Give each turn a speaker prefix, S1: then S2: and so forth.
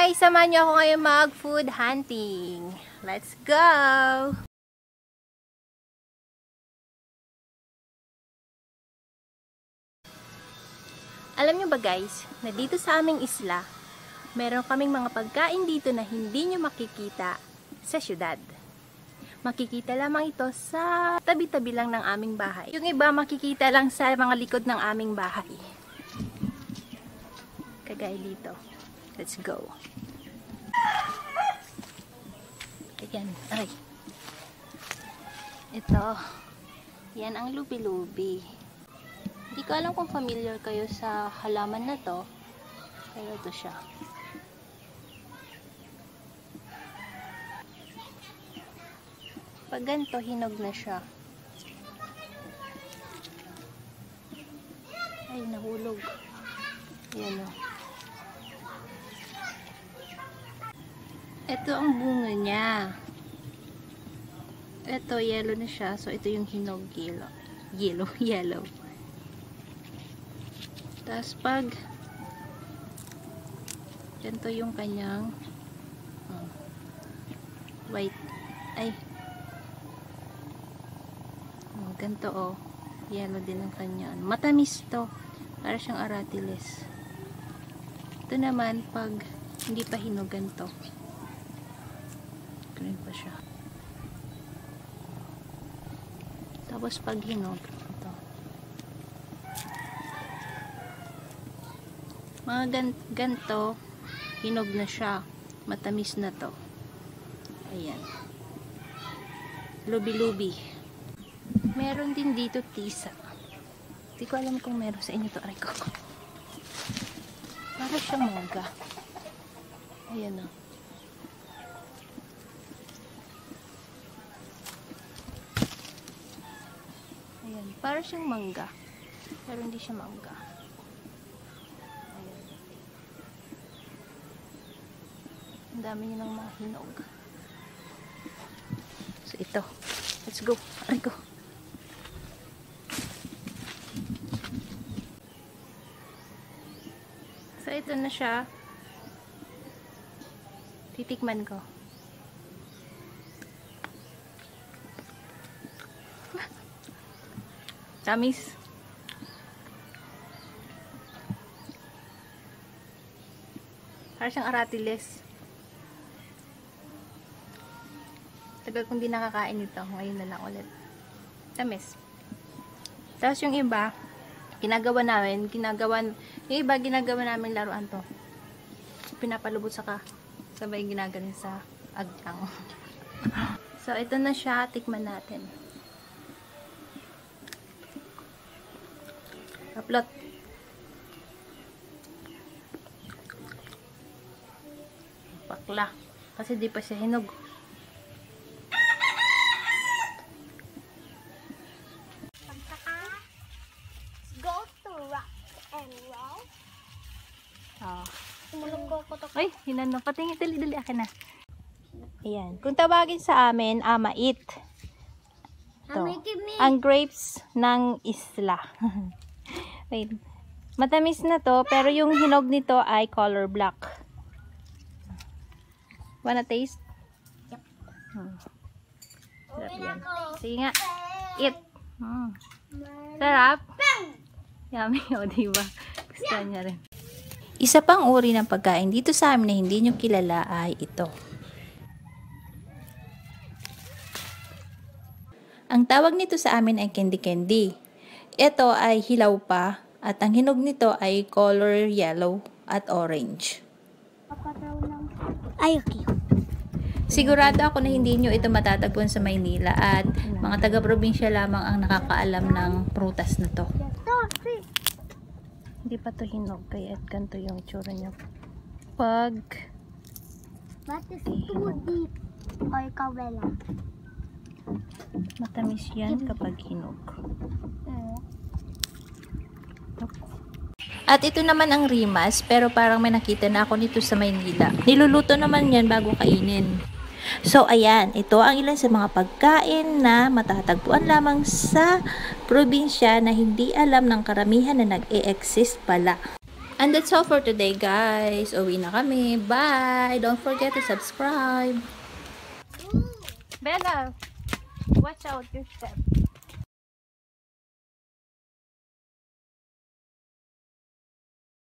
S1: guys, samahan niyo ako ngayon mag-food hunting. Let's go! Alam niyo ba guys, na dito sa aming isla, meron kaming mga pagkain dito na hindi niyo makikita sa syudad. Makikita lamang ito sa tabi-tabi lang ng aming bahay. Yung iba makikita lang sa mga likod ng aming bahay. Kagaya dito. Let's go. Ayan. Ay. Ito. Yan ang lubi-lubi. Hindi ko alam kung familiar kayo sa halaman na to. Pero ito siya. Pag ganito, hinog na siya. Ay, nahulog. Ayan o. Ito ang bunga niya. Ito, yellow na siya. So, ito yung hinog yellow. Tapos, pag ganito yung kanyang white. Ay. Ganito oh. Yellow din ang kanya. Matamis to. Para siyang aratiles. Ito naman, pag hindi pa hinog ganito. Green pa siya. Tapos pag hinog, ito. Mga ganito, hinog na siya. Matamis na to. Ayan. Lubi-lubi. Meron din dito tisa. Hindi ko alam kung meron sa inyo to. Aray ko. Para siyang mangga. Ayan na. Ayan. Para siyang mangga. Pero hindi siya mangga. Ayan. Ang dami niya ng mga hinog. So ito. Let's go. Aray ko. So, ito na siya. Titikman ko. Tamis. Para siyang aratiles. Tagal kong di nakakain ito. Ngayon na lang ulit. Tamis. Tapos yung iba, ginagawa namin laruan to. Pinapalubot saka sabay ginaganin sa agtang. So, ito na siya. Tikman natin. Upload. Pakla. Kasi di pa siya hinog. Ay, hinan na. Patingin, dali, akin na. Ayan. Kung tawagin sa amin, amait. Ito. Ang grapes ng isla. Wait. Matamis na to, pero yung hinog nito ay color black. Wanna taste? Yep. Sarap yan. Sige nga. Eat. Sarap. Yummy. O, diba? Gusto niya rin. Isa pang uri ng pagkain dito sa amin na hindi nyo kilala ay ito. Ang tawag nito sa amin ay candy. Ito ay hilaw pa at ang hinog nito ay color yellow at orange.
S2: Ay, okay.
S1: Sigurado ako na hindi nyo ito matatagpuan sa Maynila at mga taga-probinsya lamang ang nakakaalam ng prutas na to. Hindi pa to hinog, kaya ganito yung itsura niya. Pag
S2: hinog. Or kawela.
S1: Matamis yan kapag hinog. At ito naman ang rimas, pero parang may nakita na ako nito sa Maynila. Niluluto naman yan bago kainin. So, ayan, ito ang ilan sa mga pagkain na matatagpuan lamang sa probinsya na hindi alam ng karamihan na nag-e-exist pala. And that's all for today, guys. Uwi na kami. Bye! Don't forget to subscribe. Bella, watch out your step.